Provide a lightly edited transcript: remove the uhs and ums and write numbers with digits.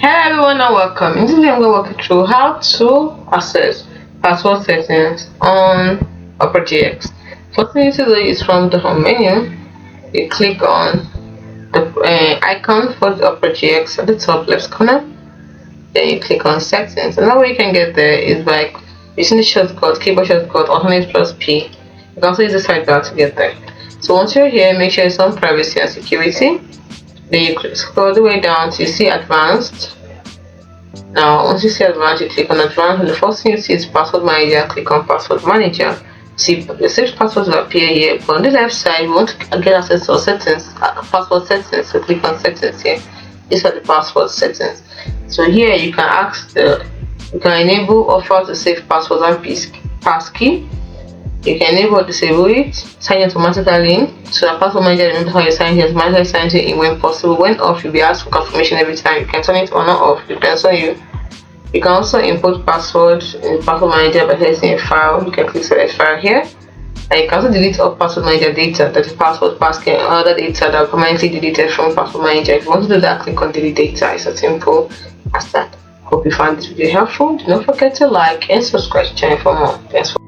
Hello everyone and welcome. In this video I'm going to walk you through how to access password settings on OperaGX. First thing you need to do is from the home menu, you click on the icon for the OperaGX at the top left corner. Then you click on settings. Another way you can get there is by using the shortcut, keyboard shortcut, Alt+P. You can also use the sidebar to get there. So once you're here, make sure it's on privacy and security. Then you scroll the way down till you see advanced. Now once you see advanced, you click on advanced, and the first thing you see is password manager. Click on password manager. See the saved passwords will appear here, but on the left side we want to get access to our settings, password settings. So click on settings here. These are the password settings. So here you can you can enable or fail to save passwords and passkey. You can enable or disable it, sign automatically in, so the password manager remembers how you sign in, automatically signs you in when possible. When off, you'll be asked for confirmation every time. You can turn it on or off, depends on you. You can also import password in password manager by selecting a file. You can click select file here. And you can also delete all password manager data, that is password, passkey, and other data that are permanently deleted from password manager. If you want to do that, click on delete data. It's as simple as that. Hope you found this video helpful. Do not forget to like and subscribe to the channel for more. Thanks for